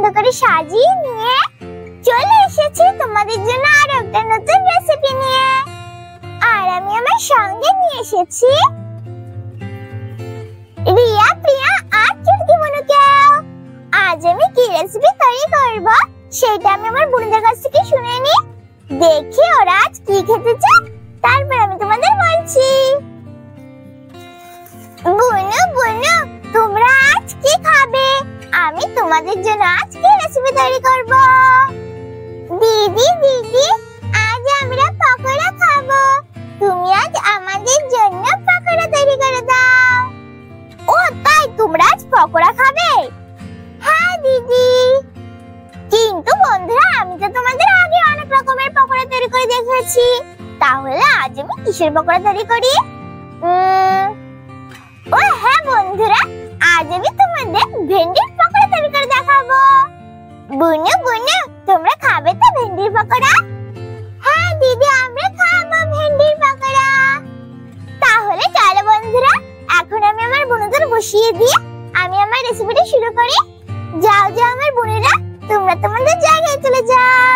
সুন্দর করে সাজিয়ে নিয়ে চলে এসেছি তোমাদের জন্য আর একটা নতুন রেসিপি নিয়ে। আর আমি আমার সঙ্গে নিয়ে এসেছি রিয়া, প্রিয়া আর চুটকি বুনুকে। আজ আমি কি রেসিপি তৈরি করব সেটা আমি আমার বোনদের কাছ থেকে শুনে নি, দেখি ওরা আজ কি খেতে চায়, তারপর আমি তোমাদের বলছি। বুনু বুনু, তোমরা আজ কি খাবে? আমি তোমাদের জন্য আজ কি রেসিপি তৈরি করব। দিদি দিদি, আজ আমরা পকোড়া খাবো, তুমি আজ আমাদের জন্য পকোড়া তৈরি করে দাও। ও তাই, তোমরা আজ পকোড়া খাবে? হ্যাঁ দিদি। কিন্তু বন্ধুরা, আমি তো তোমাদের আগে অনেক রকমের পকোড়া তৈরি করে দেখেছি, তাহলে আজ আমি কিসের পকোড়া তৈরি করি? ও হ্যাঁ বন্ধুরা, আজ আমি তোমাদের ভেন্ডির পকোড়া তৈরি করে দেখাবো। বুনু বুনু, তোমরা খাবে তো ভেন্ডির পকোড়া? হ্যাঁ দিদি, আমরা খাবো ভেন্ডির পকোড়া। তাহলে চলো বন্ধুরা, এখন আমি আমার বোনদের বসিয়ে দিয়ে আমি আমার রেসিপিটা শুরু করি। যাও যাও আমার বোনেরা, তোমরা তোমাদের জায়গায় চলে যাও।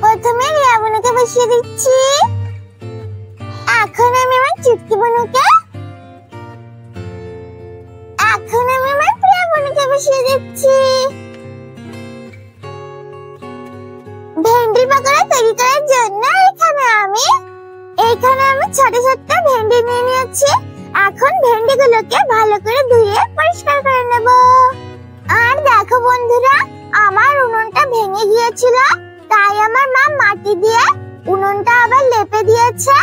প্রথমে রিয়া বোনকে বসিয়ে দিচ্ছি, এখন আমি আমার চুটকি বোনকে, এখন আমি আমার প্রিয়া বোনকে বসিয়ে দিচ্ছি। ভেন্ডির পকোড়া তৈরি করার জন্য এখানে আমি ছোট ছোট ভেন্ডি নিয়ে নিয়েছি। এখন ভেন্ডিগুলোকে ভালো করে ধুয়ে পরিষ্কার করে নেব। আর দেখো বন্ধুরা, আমার উনুনটা ভেঙে গিয়েছিল, তাই আমার মা মাটি দিয়ে উনুনটা আবার লেপে দিয়েছে।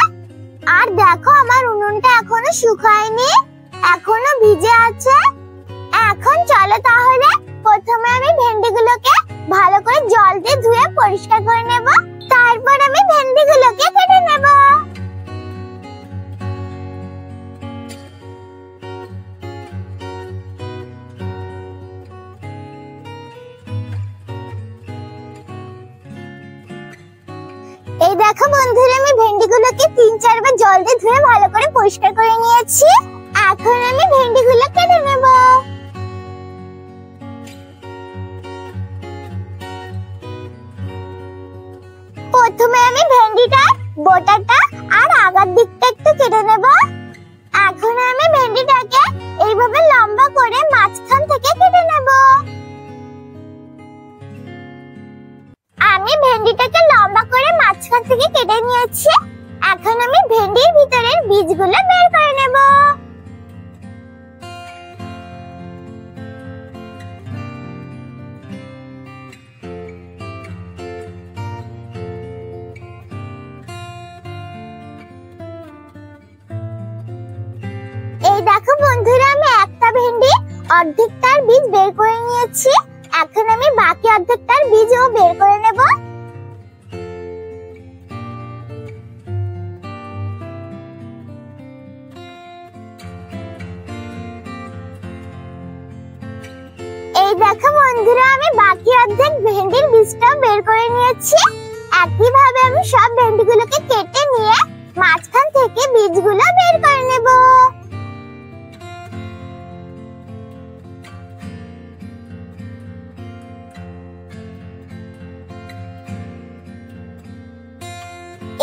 আর দেখো, আমার উনুনটা এখনো শুকায়নি, এখনো ভিজে আছে। এখন চলো তাহলে প্রথমে আমি ভেন্ডিগুলোকে ভালো করে জল দিয়ে ধুয়ে পরিষ্কার করে নেব, তারপর আমি ভেন্ডিগুলোকে কেটে নেব। এই দেখো বন্ধুরা, আমি ভেন্ডিগুলোকে 3-4 বার জল দিয়ে ধুয়ে ভালো করে পরিষ্কার করে নিয়েছি। এখন আমি ভেন্ডিগুলো কেটে নেব। প্রথমে আমি ভেন্ডিটা বোটাটা আর আগার দিকটা একটু কেটে নেব। এখন আমি ভেন্ডিটাকে এইভাবে লম্বা করে মাঝখান থেকে কেটে নেব। আমি ভেন্ডিটাকে লম্বা করে মাঝখান থেকে কেটে নিয়েছি। এখন আমি ভেন্ডির ভিতরের বীজগুলো বের করে নেব। এই দেখো বন্ধুরা, আমি একটা ভেন্ডি অর্ধেকটার বীজ বের করে নিয়েছি। এখন আমি বাকি অর্ধেকটার বীজও বের করে নেব। এই দেখো বন্ধুরা, আমি বাকি অর্ধেক ভেন্ডির বীজটাও বের করে নিয়েছি। একইভাবে আমি সব ভেন্ডিগুলোকে কেটে নিয়ে মাঝখান থেকে বীজগুলো বের করে নেব।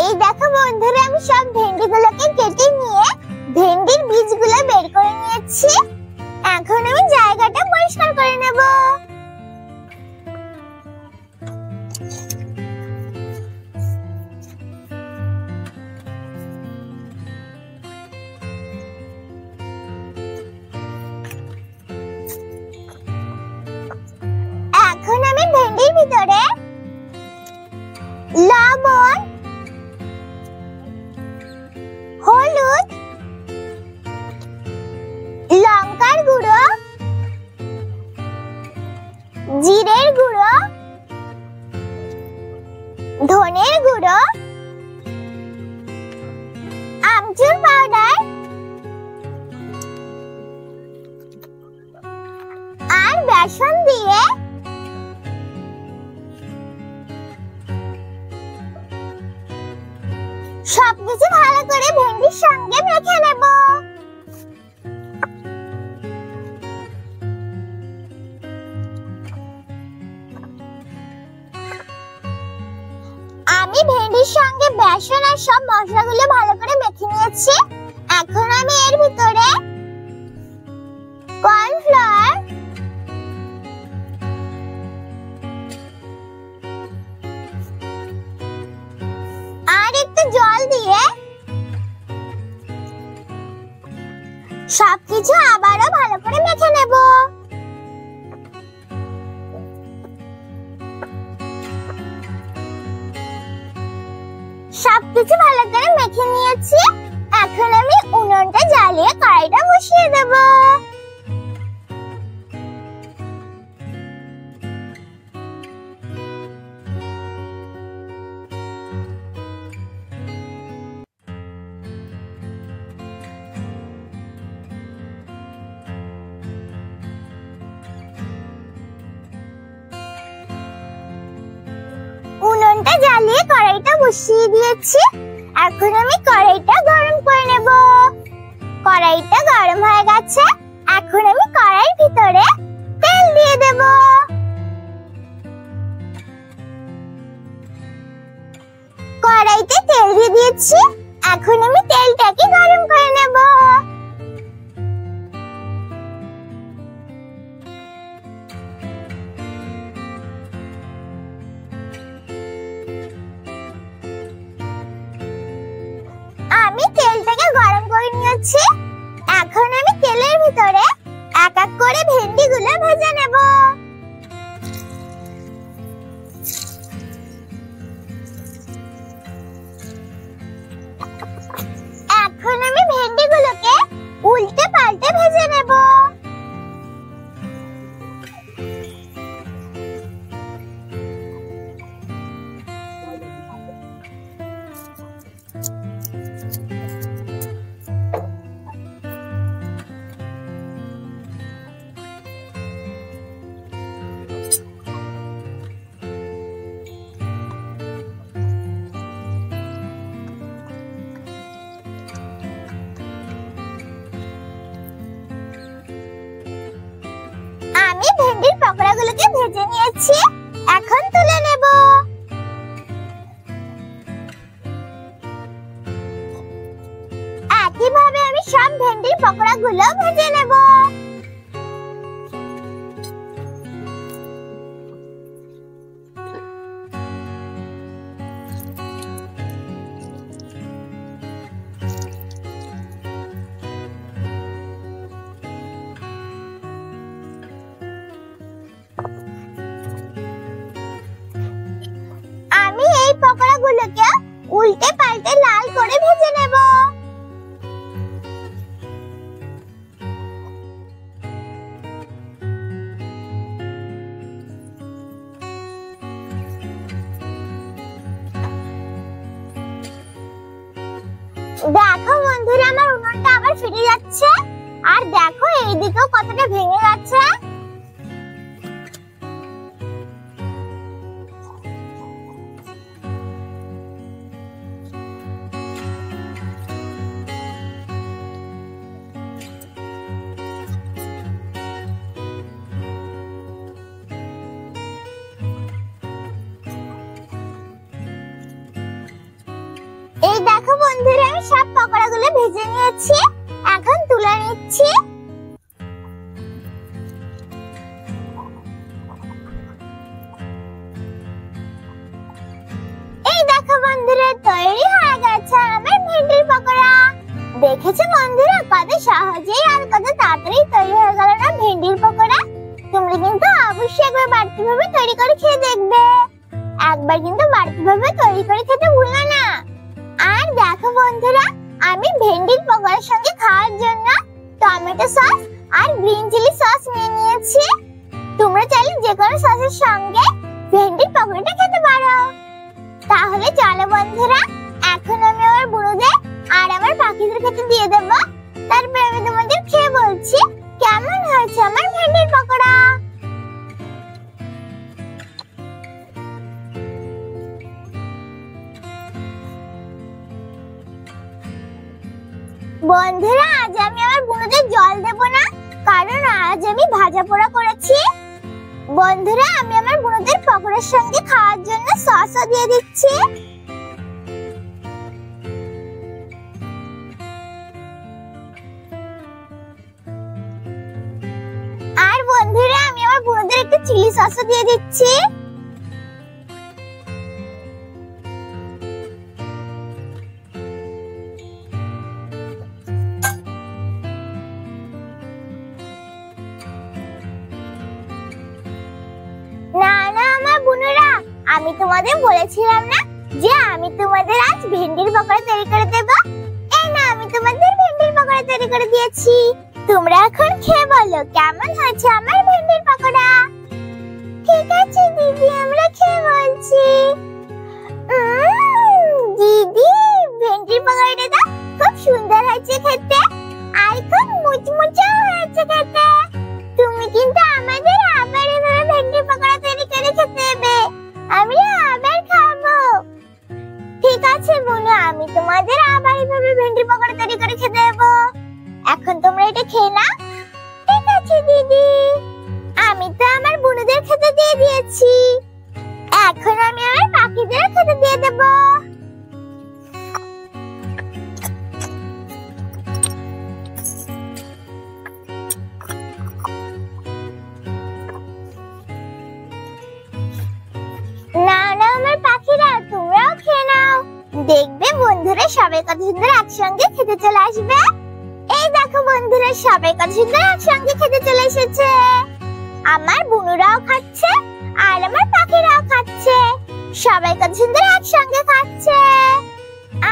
এই দেখো বন্ধুরা, আমি সব ভেন্ডিগুলোকে কেটে নিয়ে ভেন্ডির বীজগুলো বের করে নিয়েছি। এখন আমি জায়গাটা পরিষ্কার করে নেব। এখন আমি ভেন্ডির ভিতরে লবণ, হলুদ, লঙ্কার গুঁড়ো, জিরের গুঁড়ো, ধনের গুঁড়ো, আমচুর পাউডার আর বেসন দিয়ে সবকিছু ভালো করে ভেন্ডির সঙ্গে মেখে নেব। আমি ভেন্ডির সঙ্গে বেসন আর সব মশলাগুলো ভালো করে মেখে নিয়েছি। এখন আমি এর ভিতরে কর্নফ্লাওয়ার, আর একটু জল দিয়ে সবকিছু আবারও ভালো করে মেখে নেব। সবকিছু ভালো করে মেখে নিয়েছি। এখন আমি উনুনটা জ্বালিয়ে কড়াইটা বসিয়ে দেব। উনুনটা জ্বালিয়ে কড়াইটা বসিয়ে দিয়েছি। এখন আমি কড়াইটা গরম করে নেব। কড়াইটা গরম হয়ে গেছে। এখন আমি কড়াইয়ের ভিতরে তেল দিয়ে দেব। কড়াইতে তেল দিয়ে দিয়েছি। এখন আমি তেলটাকে গরম করে নেব। আমি তেলটাকে গরম করে নিয়েছি। এখন আমি তেলের ভিতরে এক এক করে ভেন্ডিগুলো ভেজে নেব। এখন আমি ভেন্ডিগুলোকে উল্টে পাল্টে ভেজে নেব। আমি ভেন্ডির পকোড়াগুলোকে ভেজে নিয়েছি। এখন তুলে নেব। একইভাবে আমি সব ভেন্ডির পকোড়াগুলো ভেজে নেব। আমি এই পকোড়াগুলোকে উল্টে পাল্টে লাল করে ভেজে নেব। দেখো বন্ধুরা, আমার উনুনটা আবার ফিরে যাচ্ছে। আর দেখো এইদিকেও কতটা ভেঙে গেছে। এই দেখো বন্ধুরা, আমি সব পকোড়াগুলো ভেজে নিয়েছি। এখন তুলে নিচ্ছি। এই দেখো বন্ধুরা, তৈরি হয়ে গেছে আমার ভেন্ডির পকোড়া। দেখেছো বন্ধুরা, কত সহজেই আর কত তাড়াতাড়ি তৈরি হয়ে গেল না ভেন্ডির পকোড়া। তোমরা কিন্তু অবশ্যই একবার বাড়তি ভাবে তৈরি করে খেয়ে দেখবে। একবার কিন্তু বাড়তি ভাবে তৈরি করে খেতে ভুলো না। আর দেখো বন্ধুরা, আমি ভেন্ডির পকোড়ার সঙ্গে খাওয়ার জন্য টমেটো সস আর গ্রিন চিলি সস নিয়ে নিয়েছি। তোমরা চাইলে যে কোনো সসের সঙ্গে ভেন্ডির পকোড়াটা খেতে পারো। তাহলে চলো বন্ধুরা, এখন আমি আমার বুড়োদের আর আমার পাখিদের খেতে দিয়ে দেব। তারপর আমি তোমাদের খেয়ে বলছি কেমন হয়েছে আমার ভেন্ডির পকোড়া। আজ আমি ভাজা পোড়া করেছি। বন্ধুরা, আমি আমার বোনদের পকোড়ার সঙ্গে খাওয়ার জন্য সসও দিয়ে দিচ্ছি। আর বন্ধুরা, আমি আমার বোনদের একটু চিলি সসও দিয়ে দিচ্ছি। না না আমার বোনেরা, আমি তোমাদের বলেছিলাম না যে আমি তোমাদের আজ ভেন্ডির পকোড়া তৈরি করে দেব। এই না, আমি তোমাদের ভেন্ডির পকোড়া তৈরি করে দিয়েছি। তোমরা এখন খেয়ে বলো কেমন হয়েছে আমার ভেন্ডির পকোড়া। ঠিক আছে দিদি, আমরা খেয়ে বলছি। দিদি, ভেন্ডির পকোড়াটা তো খুব সুন্দর হয়েছে খেতে, আর খুব মুচমুচে হয়েছে খেতে। তুমি কিন্তু আমাদের আবার এভাবে ভেন্ডির পকোড়া তৈরি করে খেতে দেবে, আমি আবার খাবো। ঠিক আছে বোন, আমি তোমাদের আবার এভাবে ভেন্ডির পকোড়া তৈরি করে খেতে দেবো। এখন তোমরা এটা খেয়ে নাও। ঠিক আছে দিদি, আমি তো আমার বোনদের খেতে দিয়ে দিয়েছি, এখন আমি আমার পাখিদের খেতে দিয়ে দেব। না না আমার পাখিরা, তোমরাও খেয়ে নাও। দেখবে বন্ধুরা সবাই কত সুন্দর একসঙ্গে খেতে চলে আসবে। এই দেখো বন্ধুরা, সবাই কত সুন্দর একসঙ্গে খেতে চলে এসেছে। আমার বুনুরাও খাচ্ছে আর আমার পাখিরাও খাচ্ছে, সবাই কত সুন্দর একসঙ্গে খাচ্ছে।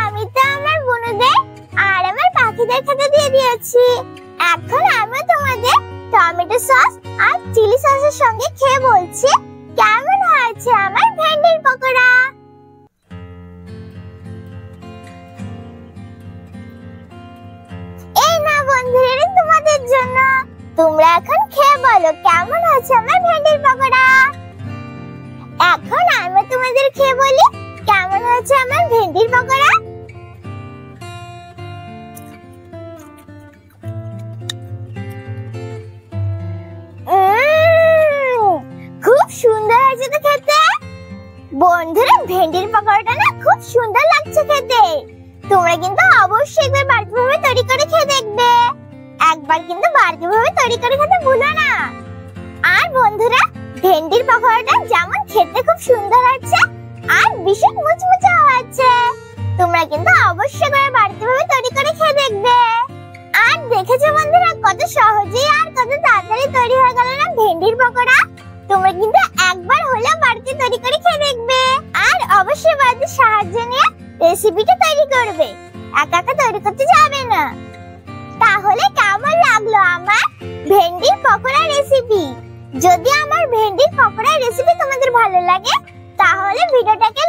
আমি তো আমার বুনুদের আর আমার পাখিদের খেতে দিয়ে দিয়েছি। এখন আমি তোমাদের টমেটো সস আর চিলি সসের সঙ্গে খেয়ে বলছি কেমন হয়েছে আমার ভেন্ডির পকোড়া। এই না বন্ধুরা, তোমাদের জন্য। তোমরা এখন খেয়ে বলো কেমন হয়েছে আমার ভেন্ডির পকোড়া। এখন আমি তোমাদের খেয়ে বলি কেমন হয়েছে আমার ভেন্ডির পকোড়া। খুব সুন্দর হয়েছে তো খেতে। বন্ধুরা, ভেন্ডির পকোড়াটা না খুব সুন্দর লাগছে খেতে। তোমরা কিন্তু অবশ্যই একবার বাড়িতে ভাবে তৈরি করে খেয়ে দেখবে। একবার কিন্তু বাড়িতে ভাবে তৈরি করে খেতে ভুলো না। আর বন্ধুরা, ভেন্ডির পকোড়াটা যেমন খেতে খুব সুন্দর আছে আর ভীষণ মুচমুচে হয়েছে। তোমরা কিন্তু অবশ্যই একবার বাড়িতে ভাবে তৈরি করে খেয়ে দেখবে। আর দেখেছো বন্ধুরা, কত সহজেই আর কত তাড়াতাড়ি তৈরি হয়ে গেল না ভেন্ডির পকোড়া। তোমরা কিন্তু একবার হলেও বাড়িতে তৈরি করে খেয়ে দেখবে। আর অবশ্যই বাড়িতে সাহায্য নিয়ে রেসিপিটা তৈরি করবে, একা একা তৈরি করতে যাবে না। তাহলে কেমন লাগলো আমার ভেন্ডির পকোড়া রেসিপি? যদি আমার ভেন্ডির পকোড়া রেসিপি তোমাদের ভালো লাগে তাহলে ভিডিওটাকে